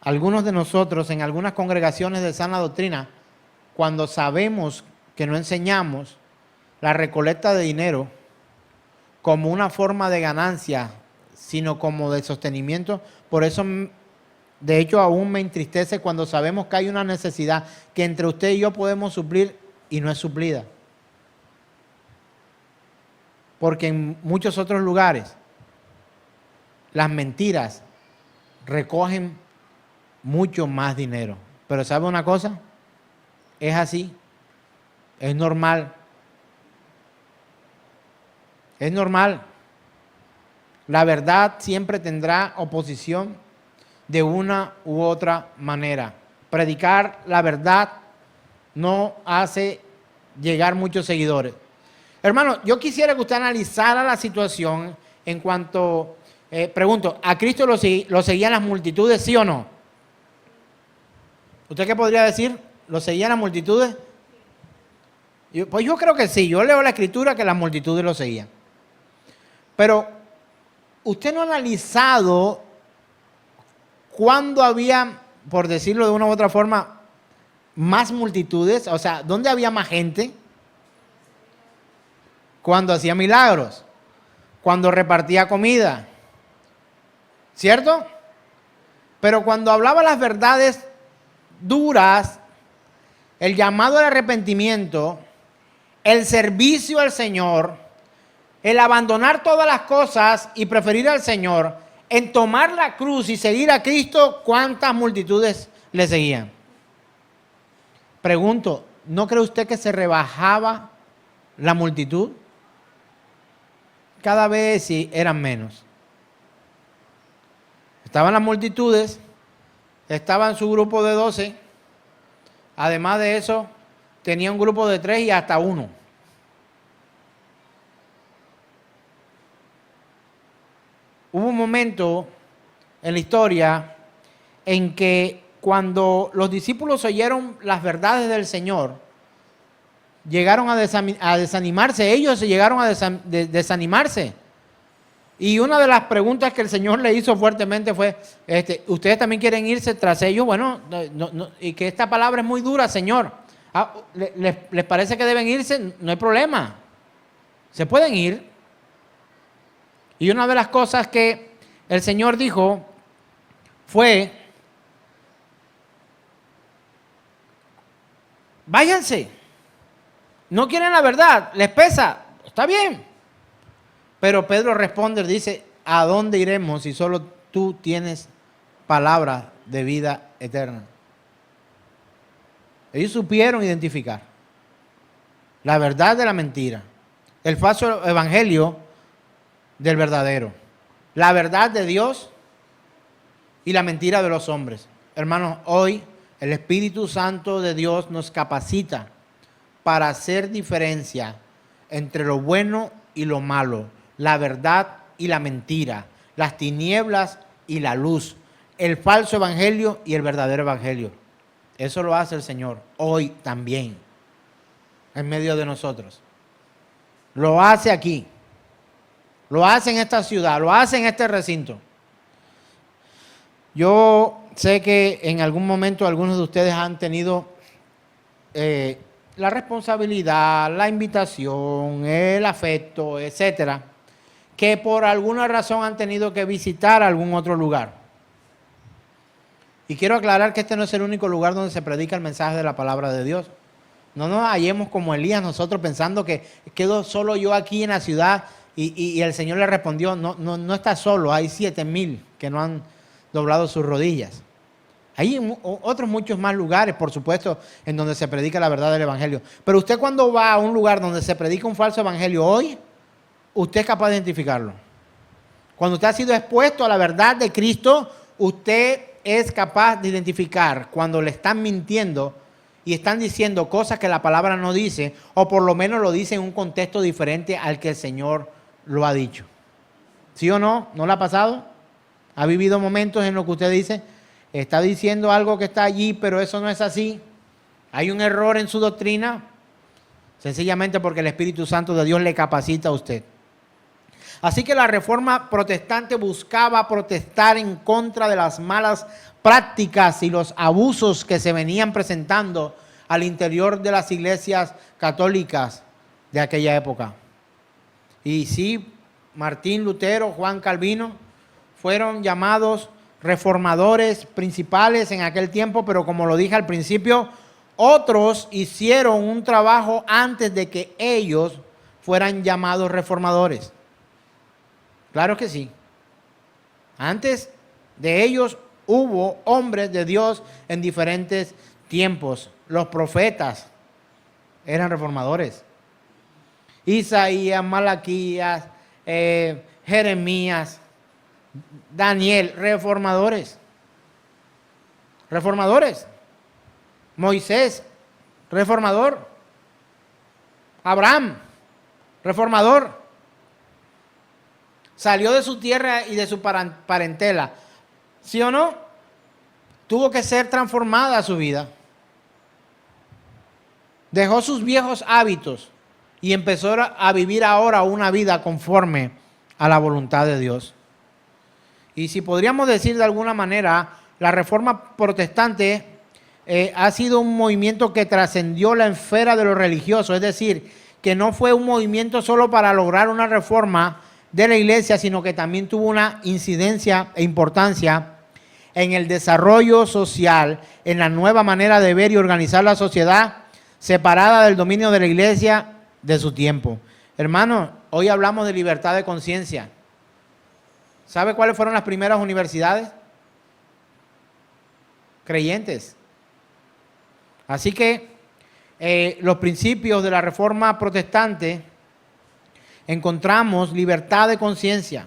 algunos de nosotros en algunas congregaciones de sana doctrina, cuando sabemos que no enseñamos la recolecta de dinero como una forma de ganancia, sino como de sostenimiento, por eso de hecho aún me entristece cuando sabemos que hay una necesidad que entre usted y yo podemos suplir y no es suplida. Porque en muchos otros lugares las mentiras recogen mucho más dinero. Pero ¿sabe una cosa? Es así. Es normal. Es normal. La verdad siempre tendrá oposición de una u otra manera. Predicar la verdad no hace llegar muchos seguidores. Hermano, yo quisiera que usted analizara la situación en cuanto, pregunto, ¿a Cristo lo seguían las multitudes, sí o no? ¿Usted qué podría decir? ¿Lo seguían las multitudes? Pues yo creo que sí, yo leo la Escritura que las multitudes lo seguían. Pero, ¿usted no ha analizado cuándo había, por decirlo de una u otra forma, más multitudes? O sea, ¿dónde había más gente? Cuando hacía milagros, cuando repartía comida, ¿cierto? Pero cuando hablaba las verdades duras, el llamado al arrepentimiento, el servicio al Señor, el abandonar todas las cosas y preferir al Señor, en tomar la cruz y seguir a Cristo, ¿cuántas multitudes le seguían? Pregunto, ¿no cree usted que se rebajaba la multitud? Cada vez sí eran menos. Estaban las multitudes, estaban su grupo de 12, además de eso, tenía un grupo de 3 y hasta 1. Hubo un momento en la historia en que cuando los discípulos oyeron las verdades del Señor, llegaron a desanimarse, ellos se llegaron a desanimarse. Y una de las preguntas que el Señor le hizo fuertemente fue, ¿ustedes también quieren irse tras ellos? Bueno, y que esta palabra es muy dura, Señor. ¿Les parece que deben irse? No hay problema. Se pueden ir. Y una de las cosas que el Señor dijo fue, váyanse. No quieren la verdad, les pesa, está bien. Pero Pedro responde, dice, ¿a dónde iremos si solo tú tienes palabra de vida eterna? Ellos supieron identificar la verdad de la mentira, el falso evangelio del verdadero, la verdad de Dios y la mentira de los hombres. Hermanos, hoy el Espíritu Santo de Dios nos capacita para hacer diferencia entre lo bueno y lo malo, la verdad y la mentira, las tinieblas y la luz, el falso evangelio y el verdadero evangelio. Eso lo hace el Señor hoy también, en medio de nosotros. Lo hace aquí, lo hace en esta ciudad, lo hace en este recinto. Yo sé que en algún momento algunos de ustedes han tenido la responsabilidad, la invitación, el afecto, etcétera, que por alguna razón han tenido que visitar algún otro lugar. Y quiero aclarar que este no es el único lugar donde se predica el mensaje de la palabra de Dios. No nos hallemos como Elías nosotros pensando que quedo solo yo aquí en la ciudad y el Señor le respondió, no está solo, hay 7,000 que no han doblado sus rodillas. Hay otros muchos más lugares, por supuesto, en donde se predica la verdad del evangelio. Pero usted cuando va a un lugar donde se predica un falso evangelio hoy, usted es capaz de identificarlo. Cuando usted ha sido expuesto a la verdad de Cristo, usted es capaz de identificar cuando le están mintiendo y están diciendo cosas que la palabra no dice, o por lo menos lo dice en un contexto diferente al que el Señor lo ha dicho. ¿Sí o no? ¿No le ha pasado? ¿Ha vivido momentos en los que usted dice, está diciendo algo que está allí, pero eso no es así? Hay un error en su doctrina, sencillamente porque el Espíritu Santo de Dios le capacita a usted. Así que la Reforma Protestante buscaba protestar en contra de las malas prácticas y los abusos que se venían presentando al interior de las iglesias católicas de aquella época. Y sí, Martín Lutero, Juan Calvino fueron llamados reformadores principales en aquel tiempo, pero como lo dije al principio, otros hicieron un trabajo antes de que ellos fueran llamados reformadores. Claro que sí. Antes de ellos hubo hombres de Dios en diferentes tiempos. Los profetas eran reformadores. Isaías, Malaquías, Jeremías, Daniel, reformadores. Reformadores. Moisés, reformador. Abraham, reformador. Salió de su tierra y de su parentela. ¿Sí o no? Tuvo que ser transformada su vida. Dejó sus viejos hábitos y empezó a vivir ahora una vida conforme a la voluntad de Dios. Y si podríamos decir de alguna manera, la Reforma Protestante ha sido un movimiento que trascendió la esfera de lo religioso, es decir, que no fue un movimiento solo para lograr una reforma de la iglesia, sino que también tuvo una incidencia e importancia en el desarrollo social, en la nueva manera de ver y organizar la sociedad, separada del dominio de la iglesia de su tiempo. Hermanos, hoy hablamos de libertad de conciencia. ¿Sabe cuáles fueron las primeras universidades? Creyentes. Así que los principios de la Reforma Protestante encontramos libertad de conciencia,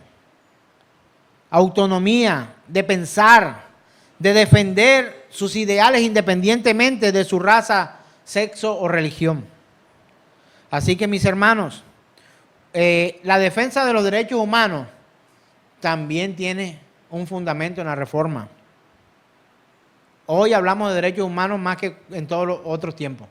autonomía de pensar, de defender sus ideales independientemente de su raza, sexo o religión. Así que, mis hermanos, la defensa de los derechos humanos también tiene un fundamento en la Reforma. Hoy hablamos de derechos humanos más que en todos los otros tiempos.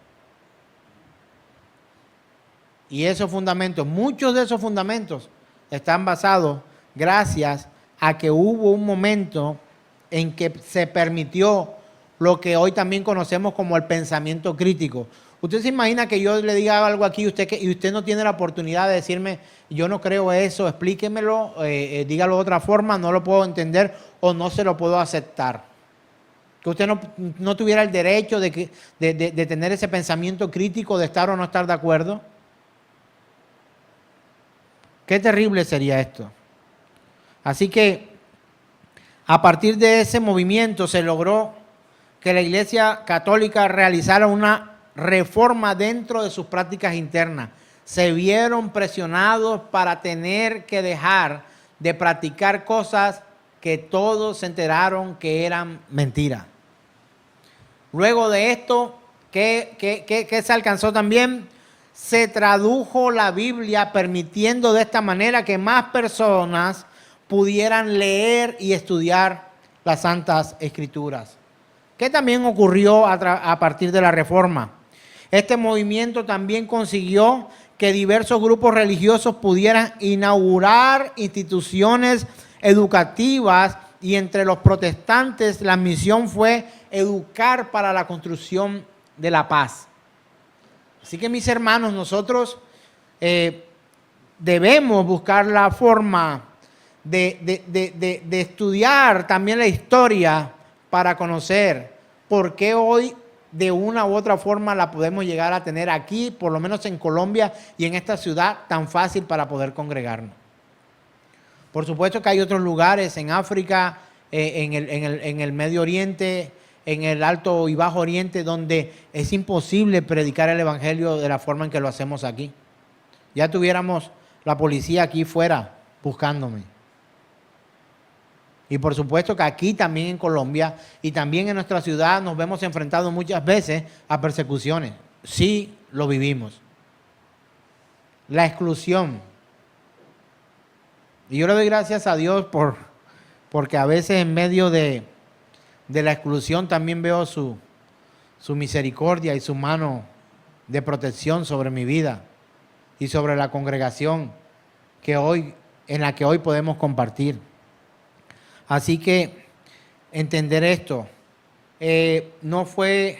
Y esos fundamentos, muchos de esos fundamentos están basados gracias a que hubo un momento en que se permitió lo que hoy también conocemos como el pensamiento crítico. Usted se imagina que yo le diga algo aquí y usted no tiene la oportunidad de decirme, yo no creo eso, explíquemelo, dígalo de otra forma, no lo puedo entender o no se lo puedo aceptar. Que usted no tuviera el derecho de tener ese pensamiento crítico, de estar o no estar de acuerdo. Qué terrible sería esto. Así que a partir de ese movimiento se logró que la Iglesia Católica realizara una reforma dentro de sus prácticas internas. Se vieron presionados para tener que dejar de practicar cosas que todos se enteraron que eran mentiras. Luego de esto, ¿qué se alcanzó también? Se tradujo la Biblia permitiendo de esta manera que más personas pudieran leer y estudiar las Santas Escrituras. ¿Qué también ocurrió a partir de la Reforma? Este movimiento también consiguió que diversos grupos religiosos pudieran inaugurar instituciones educativas y entre los protestantes la misión fue educar para la construcción de la paz. Así que, mis hermanos, nosotros debemos buscar la forma de estudiar también la historia para conocer por qué hoy de una u otra forma la podemos llegar a tener aquí, por lo menos en Colombia y en esta ciudad tan fácil para poder congregarnos. Por supuesto que hay otros lugares en África, en el Medio Oriente, en el Alto y Bajo Oriente, donde es imposible predicar el Evangelio de la forma en que lo hacemos aquí. Ya tuviéramos la policía aquí fuera buscándome. Y por supuesto que aquí también en Colombia y también en nuestra ciudad nos vemos enfrentados muchas veces a persecuciones. Sí, lo vivimos. La exclusión. Y yo le doy gracias a Dios porque a veces en medio de la exclusión también veo su misericordia y su mano de protección sobre mi vida y sobre la congregación en la que hoy podemos compartir. Así que entender esto, no fue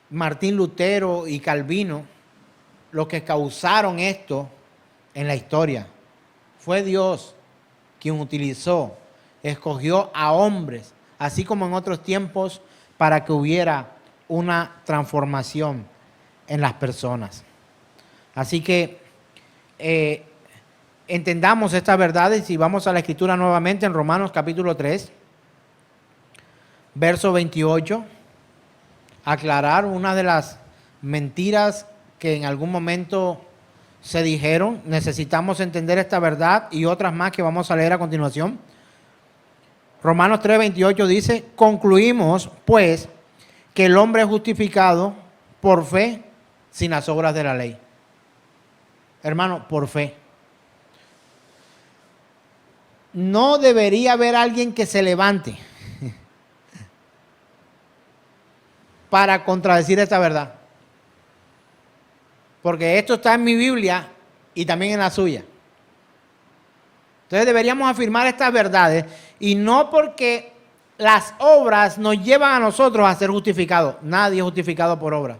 Martín Lutero y Calvino los que causaron esto en la historia. Fue Dios quien escogió a hombres, así como en otros tiempos, para que hubiera una transformación en las personas. Así que entendamos estas verdades y vamos a la Escritura nuevamente en Romanos capítulo 3, verso 28, aclarar una de las mentiras que en algún momento se dijeron. Necesitamos entender esta verdad y otras más que vamos a leer a continuación. Romanos 3, 28 dice: concluimos pues que el hombre es justificado por fe sin las obras de la ley. Hermano, por fe. No debería haber alguien que se levante para contradecir esta verdad. Porque esto está en mi Biblia y también en la suya. Entonces deberíamos afirmar estas verdades Y no porque las obras nos llevan a nosotros a ser justificados. Nadie es justificado por obra.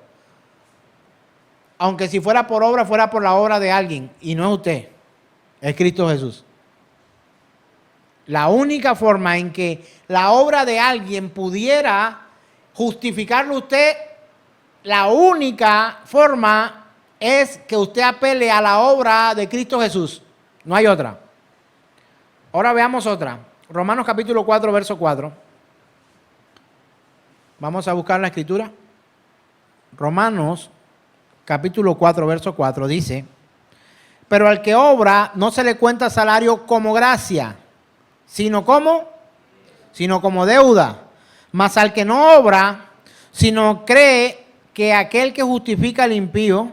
Aunque si fuera por obra, fuera por la obra de alguien. Y no es usted, es Cristo Jesús. La única forma en que la obra de alguien pudiera justificarlo usted, la única forma es que usted apele a la obra de Cristo Jesús. No hay otra. Ahora veamos otra. Romanos capítulo 4, verso 4. Vamos a buscar la escritura. Romanos capítulo 4, verso 4 dice: pero al que obra no se le cuenta salario como gracia, sino como deuda. Mas al que no obra, sino cree que aquel que justifica al impío,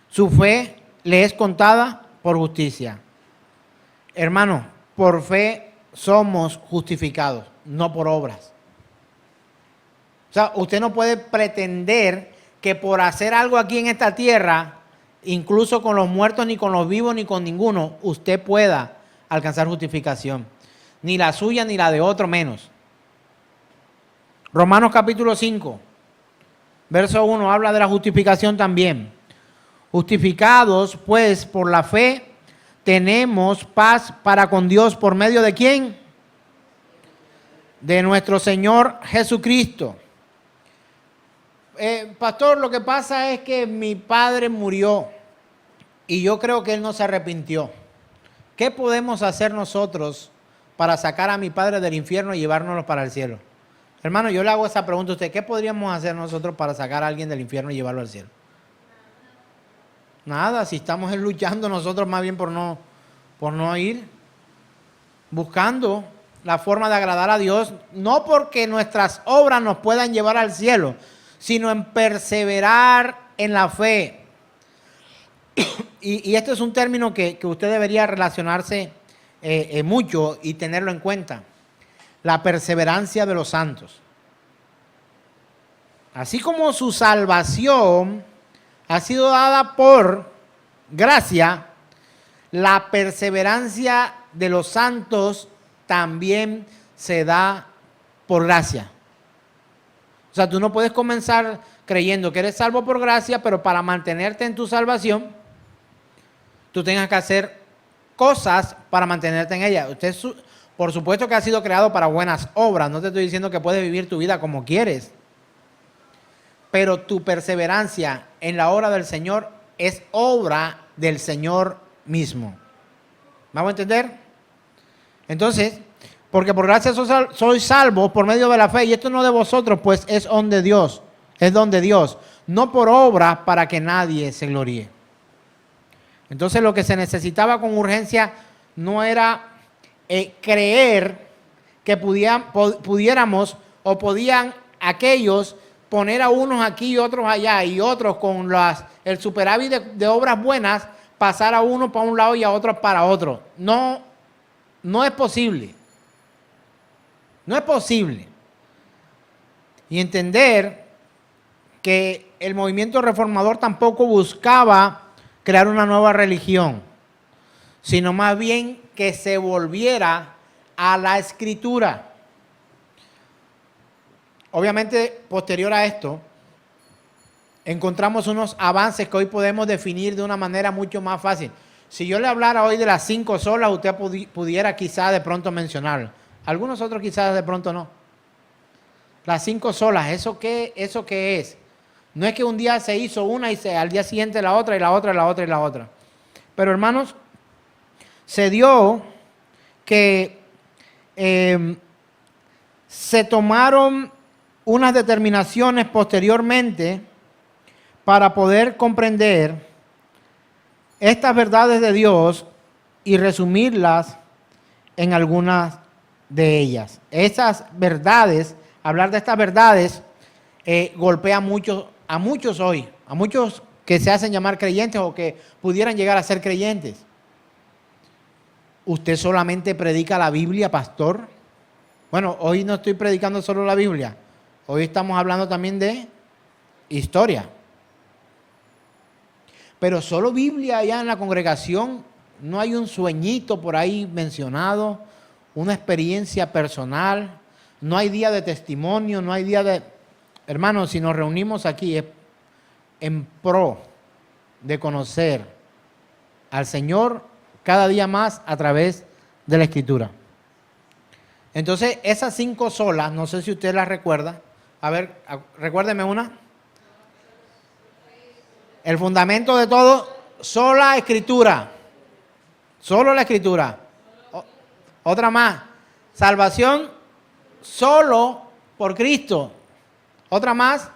su fe le es contada por justicia. Hermano, por fe somos justificados, no por obras. O sea, usted no puede pretender que por hacer algo aquí en esta tierra, incluso con los muertos, ni con los vivos, ni con ninguno, usted pueda alcanzar justificación. Ni la suya, ni la de otro menos. Romanos capítulo 5, verso 1, habla de la justificación también. Justificados, pues, por la fe, tenemos paz para con Dios. ¿Por medio de quién? De nuestro Señor Jesucristo. Pastor, lo que pasa es que mi padre murió y yo creo que él no se arrepintió. ¿Qué podemos hacer nosotros para sacar a mi padre del infierno y llevárnoslo para el cielo? Hermano, yo le hago esa pregunta a usted. ¿Qué podríamos hacer nosotros para sacar a alguien del infierno y llevarlo al cielo? Nada, si estamos luchando nosotros más bien por no ir, buscando la forma de agradar a Dios, no porque nuestras obras nos puedan llevar al cielo, sino en perseverar en la fe. Y este es un término que usted debería relacionarse mucho y tenerlo en cuenta. La perseverancia de los santos. Así como su salvación ha sido dada por gracia, la perseverancia de los santos también se da por gracia. O sea, tú no puedes comenzar creyendo que eres salvo por gracia, pero para mantenerte en tu salvación, tú tengas que hacer cosas para mantenerte en ella. Usted, por supuesto que ha sido creado para buenas obras. No te estoy diciendo que puedes vivir tu vida como quieres. Pero tu perseverancia en la obra del Señor es obra del Señor mismo. ¿Vamos a entender? Entonces, porque por gracia sois salvos por medio de la fe, y esto no de vosotros, pues es don de Dios, no por obra para que nadie se gloríe. Entonces lo que se necesitaba con urgencia no era creer que pudiéramos o podían aquellos poner a unos aquí y otros allá, y otros con el superávit de obras buenas, pasar a uno para un lado y a otros para otro. No es posible. No es posible. Y entender que el movimiento reformador tampoco buscaba crear una nueva religión, sino más bien que se volviera a la Escritura. Obviamente, posterior a esto, encontramos unos avances que hoy podemos definir de una manera mucho más fácil. Si yo le hablara hoy de las 5 solas, usted pudiera quizás de pronto mencionarlo. Algunos otros quizás de pronto no. Las 5 solas, ¿eso qué es? No es que un día se hizo una y al día siguiente la otra y la otra y la otra y la otra. Pero hermanos, se dio que se tomaron unas determinaciones posteriormente para poder comprender estas verdades de Dios y resumirlas en algunas de ellas. Esas verdades, hablar de estas verdades, golpea a muchos hoy, a muchos que se hacen llamar creyentes o que pudieran llegar a ser creyentes. ¿Usted solamente predica la Biblia, pastor? Bueno, hoy no estoy predicando solo la Biblia. Hoy estamos hablando también de historia. Pero solo Biblia allá en la congregación, no hay un sueñito por ahí mencionado, una experiencia personal. No hay día de testimonio, no hay día de... Hermanos, si nos reunimos aquí es en pro de conocer al Señor cada día más a través de la Escritura. Entonces, esas 5 solas, no sé si usted las recuerda. A ver, recuérdeme una. El fundamento de todo, sola Escritura. Solo la Escritura. Otra más. Salvación solo por Cristo. Otra más.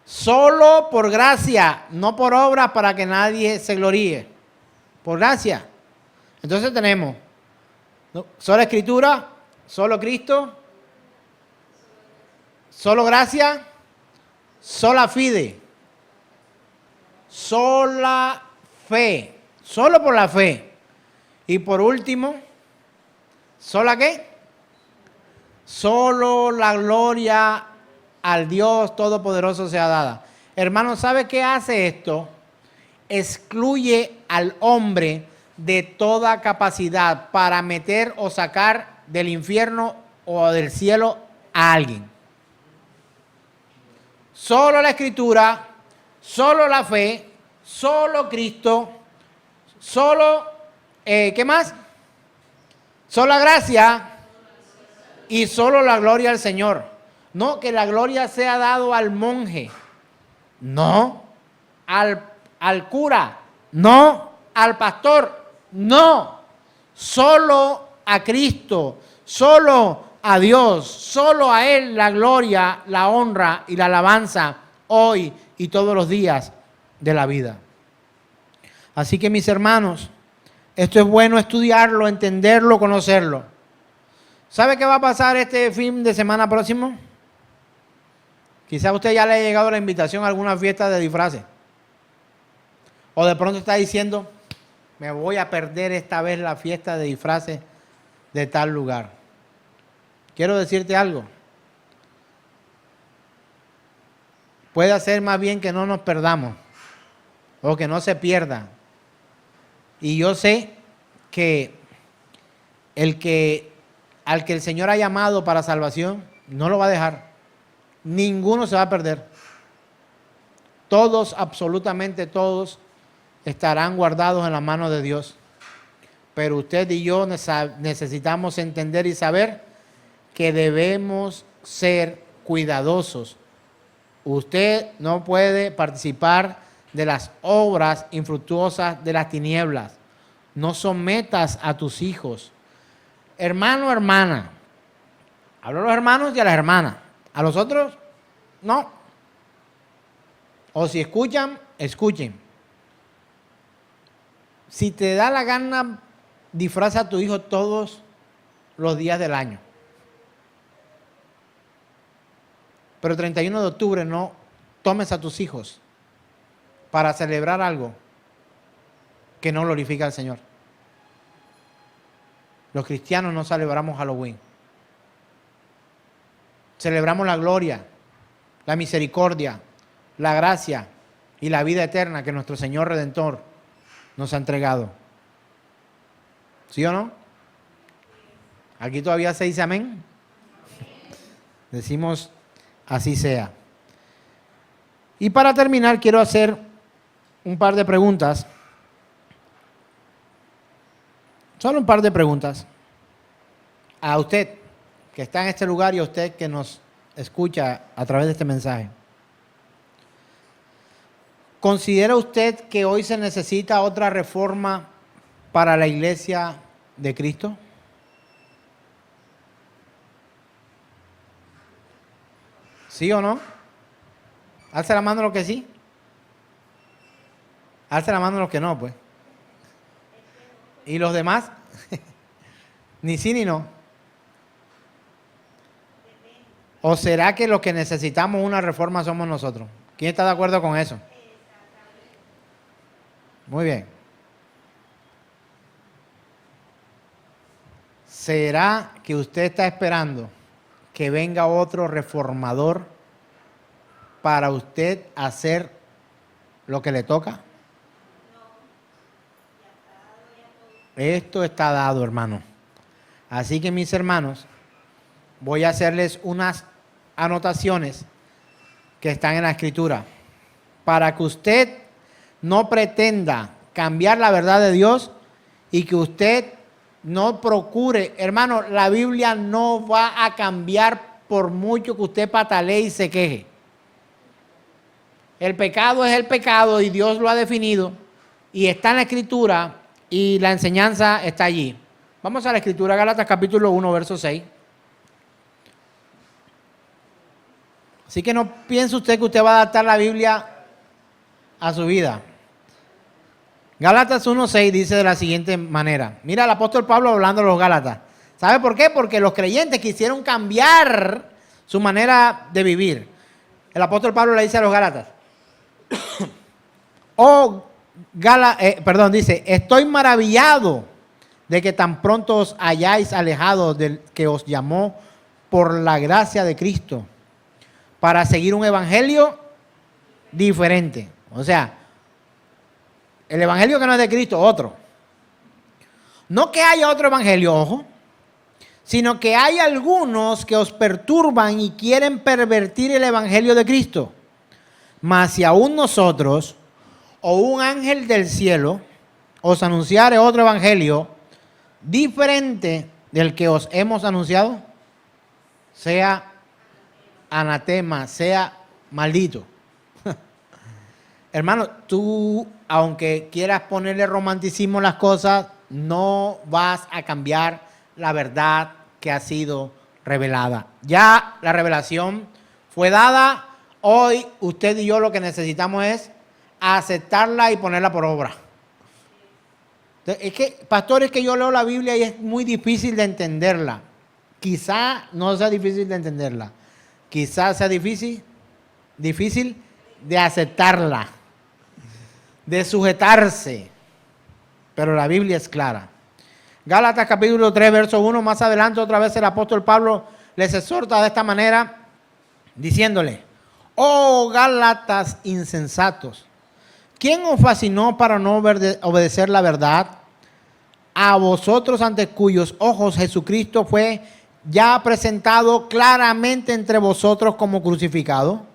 Solo por gracia, no por obra para que nadie se gloríe. Por gracia. Entonces tenemos sola Escritura, solo Cristo, solo gracia, sola fide, sola fe, solo por la fe. Y por último, ¿sola qué? Solo la gloria al Dios Todopoderoso sea dada. Hermano, ¿sabe qué hace esto? Excluye al hombre de toda capacidad para meter o sacar del infierno o del cielo a alguien. Solo la Escritura, solo la fe, solo Cristo, solo, ¿qué más? Solo la gracia y solo la gloria al Señor. No que la gloria sea dado al monje, no, al cura, no, al pastor, no, solo a Cristo, solo a Dios, solo a Él la gloria, la honra y la alabanza hoy y todos los días de la vida. Así que mis hermanos, esto es bueno estudiarlo, entenderlo, conocerlo. ¿Sabe qué va a pasar este fin de semana próximo? Quizá a usted ya le haya llegado la invitación a alguna fiesta de disfraces. O de pronto está diciendo, me voy a perder esta vez la fiesta de disfraces de tal lugar. Quiero decirte algo. Puede ser más bien que no nos perdamos o que no se pierda. Y yo sé que al que el Señor ha llamado para salvación, no lo va a dejar. Ninguno se va a perder. Todos, absolutamente todos, estarán guardados en la mano de Dios. Pero usted y yo necesitamos entender y saber que debemos ser cuidadosos. Usted no puede participar de las obras infructuosas de las tinieblas. No sometas a tus hijos. Hermano, hermana. Hablo a los hermanos y a las hermanas. A los otros, no. O si escuchan, escuchen. Si te da la gana, disfraza a tu hijo todos los días del año. Pero el 31 de octubre no tomes a tus hijos para celebrar algo que no glorifica al Señor. Los cristianos no celebramos Halloween. Celebramos la gloria, la misericordia, la gracia y la vida eterna que nuestro Señor Redentor nos ha entregado. ¿Sí o no? Aquí todavía se dice amén. Decimos así sea. Y para terminar quiero hacer un par de preguntas. Solo un par de preguntas a usted que está en este lugar y a usted que nos escucha a través de este mensaje. ¿Considera usted que hoy se necesita otra reforma para la iglesia de Cristo? ¿Sí o no? Alce la mano los que sí. Alce la mano los que no, pues. ¿Y los demás? Ni sí ni no. ¿O será que los que necesitamos una reforma somos nosotros? ¿Quién está de acuerdo con eso? Muy bien. ¿Será que usted está esperando que venga otro reformador para usted hacer lo que le toca? Esto está dado, hermano. Así que, mis hermanos, voy a hacerles unas anotaciones que están en la Escritura para que usted no pretenda cambiar la verdad de Dios y que usted no procure. Hermano, la Biblia no va a cambiar por mucho que usted patalee y se queje. El pecado es el pecado y Dios lo ha definido y está en la Escritura y la enseñanza está allí. Vamos a la Escritura, Gálatas capítulo 1, verso 6. Así que no piense usted que usted va a adaptar la Biblia a su vida. Gálatas 1:6 dice de la siguiente manera. Mira el apóstol Pablo hablando de los Gálatas. ¿Sabe por qué? Porque los creyentes quisieron cambiar su manera de vivir. El apóstol Pablo le dice a los Gálatas. Dice, estoy maravillado de que tan pronto os hayáis alejado del que os llamó por la gracia de Cristo para seguir un evangelio diferente. O sea, el evangelio que no es de Cristo, otro. No que haya otro evangelio, ojo, sino que hay algunos que os perturban y quieren pervertir el evangelio de Cristo. Mas si aún nosotros o un ángel del cielo os anunciare otro evangelio diferente del que os hemos anunciado, sea anatema, sea maldito. Hermano, tú, aunque quieras ponerle romanticismo a las cosas, no vas a cambiar la verdad que ha sido revelada. Ya la revelación fue dada. Hoy usted y yo lo que necesitamos es aceptarla y ponerla por obra. Es que, pastores, que yo leo la Biblia y es muy difícil de entenderla. Quizá no sea difícil de entenderla. Quizá sea difícil de aceptarla, de sujetarse. Pero la Biblia es clara. Gálatas capítulo 3, verso 1, más adelante otra vez el apóstol Pablo les exhorta de esta manera, diciéndole: oh Gálatas insensatos, ¿quién os fascinó para no obedecer la verdad? A vosotros, ante cuyos ojos Jesucristo fue ya presentado claramente entre vosotros como crucificado.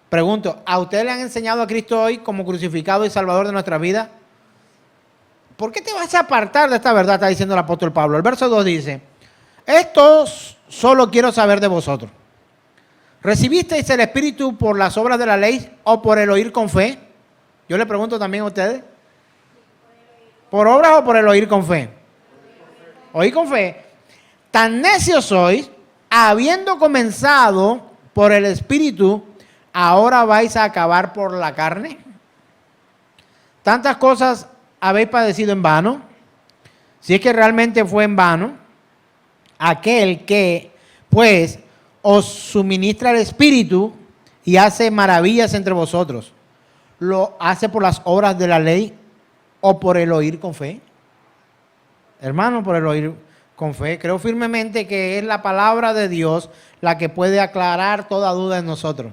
Pregunto, ¿a ustedes le han enseñado a Cristo hoy como crucificado y salvador de nuestra vida? ¿Por qué te vas a apartar de esta verdad? Está diciendo el apóstol Pablo. El verso 2 dice: esto solo quiero saber de vosotros. ¿Recibisteis el Espíritu por las obras de la ley o por el oír con fe? Yo le pregunto también a ustedes. ¿Por obras o por el oír con fe? Oír con fe. Tan necios sois, habiendo comenzado por el Espíritu, ahora vais a acabar por la carne. Tantas cosas habéis padecido en vano, si es que realmente fue en vano. Aquel que, pues, os suministra el Espíritu y hace maravillas entre vosotros, ¿lo hace por las obras de la ley o por el oír con fe? Hermano, por el oír con fe. Creo firmemente que es la palabra de Dios la que puede aclarar toda duda en nosotros.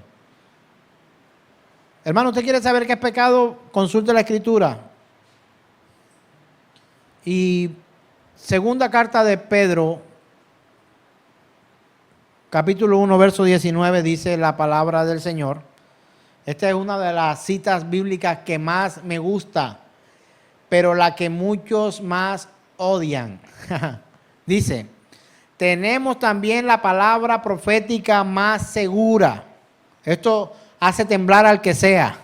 Hermano, ¿usted quiere saber qué es pecado? Consulte la Escritura. Y segunda carta de Pedro, capítulo 1, verso 19, dice la palabra del Señor. Esta es una de las citas bíblicas que más me gusta, pero la que muchos más odian. Dice: tenemos también la palabra profética más segura. Esto hace temblar al que sea.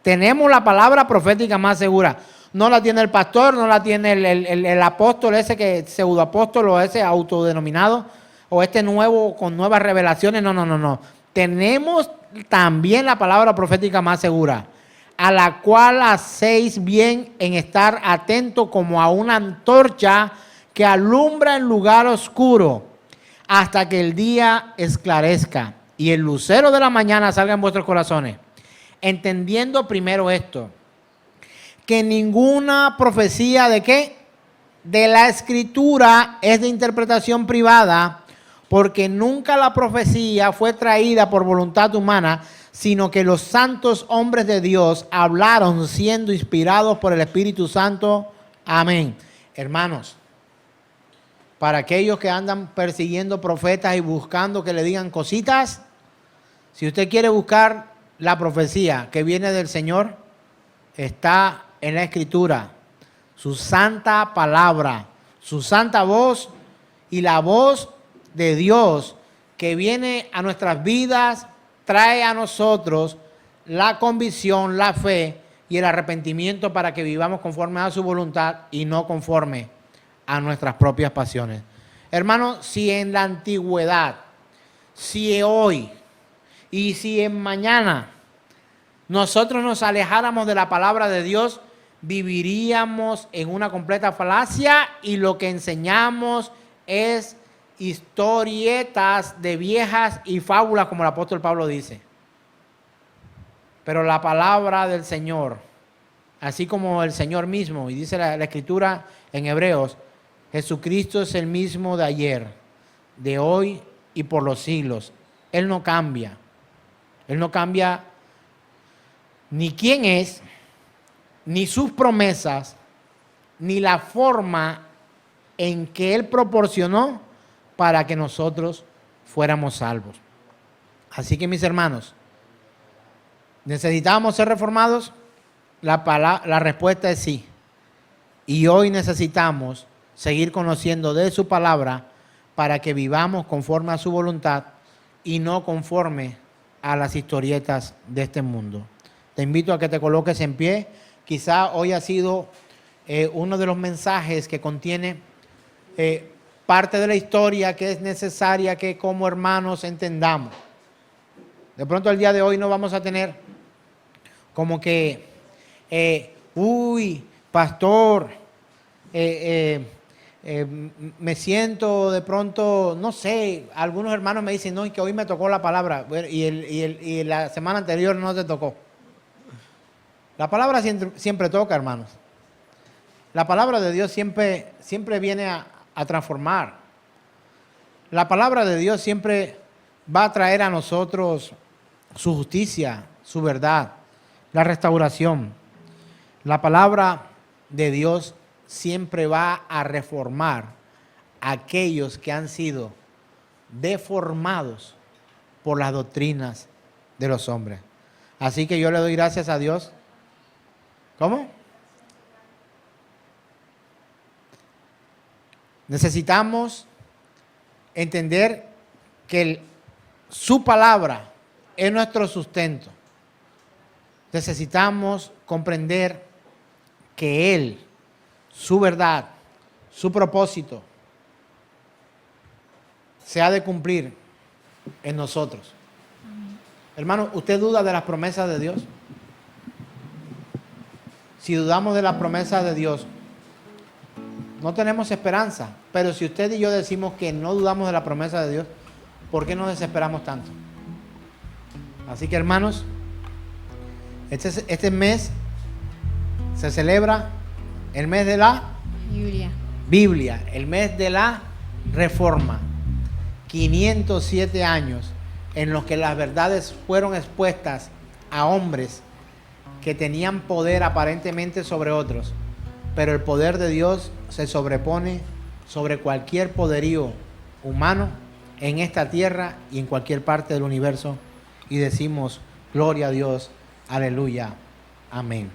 Tenemos la palabra profética más segura. No la tiene el pastor, no la tiene el apóstol, ese que pseudoapóstol, o ese autodenominado, o este nuevo con nuevas revelaciones. No. Tenemos también la palabra profética más segura, a la cual hacéis bien en estar atento como a una antorcha que alumbra en lugar oscuro, hasta que el día esclarezca y el lucero de la mañana salga en vuestros corazones. Entendiendo primero esto, que ninguna profecía ¿de qué? De la Escritura es de interpretación privada, porque nunca la profecía fue traída por voluntad humana, sino que los santos hombres de Dios hablaron siendo inspirados por el Espíritu Santo Amén. Hermanos, para aquellos que andan persiguiendo profetas y buscando que le digan cositas, si usted quiere buscar la profecía que viene del Señor, está en la Escritura, su santa palabra, su santa voz y la voz de Dios que viene a nuestras vidas, trae a nosotros la convicción, la fe y el arrepentimiento para que vivamos conforme a su voluntad y no conforme a nuestras propias pasiones. Hermanos, si en la antigüedad, si hoy y si en mañana nosotros nos alejáramos de la palabra de Dios, viviríamos en una completa falacia y lo que enseñamos es historietas de viejas y fábulas, como el apóstol Pablo dice. Pero la palabra del Señor, así como el Señor mismo, y dice la Escritura en Hebreos, Jesucristo es el mismo de ayer, de hoy y por los siglos. Él no cambia. Él no cambia ni quién es, ni sus promesas, ni la forma en que Él proporcionó para que nosotros fuéramos salvos. Así que, mis hermanos, ¿necesitamos ser reformados? La respuesta es sí. Y hoy necesitamos seguir conociendo de su palabra para que vivamos conforme a su voluntad y no conforme a las historietas de este mundo. Te invito a que te coloques en pie. Quizá hoy ha sido uno de los mensajes que contiene parte de la historia que es necesaria que como hermanos entendamos. De pronto el día de hoy no vamos a tener como que, pastor, me siento de pronto, no sé, algunos hermanos me dicen, no, y que hoy me tocó la palabra, y la semana anterior no te tocó. La palabra siempre toca, hermanos. La palabra de Dios siempre viene a transformar. La palabra de Dios siempre va a traer a nosotros su justicia, su verdad, la restauración. La palabra de Dios siempre va a reformar a aquellos que han sido deformados por las doctrinas de los hombres. Así que yo le doy gracias a Dios. ¿Cómo? Necesitamos entender que su palabra es nuestro sustento. Necesitamos comprender que Él, su verdad, su propósito, se ha de cumplir en nosotros. Hermano, ¿usted duda de las promesas de Dios? Si dudamos de las promesas de Dios, no tenemos esperanza. Pero si usted y yo decimos que no dudamos de la promesa de Dios, ¿por qué nos desesperamos tanto? Así que, hermanos, este mes se celebra el mes de la Biblia, el mes de la Reforma. 507 años en los que las verdades fueron expuestas a hombres que tenían poder aparentemente sobre otros, pero el poder de Dios se sobrepone sobre cualquier poderío humano en esta tierra y en cualquier parte del universo, y decimos, gloria a Dios, aleluya, amén.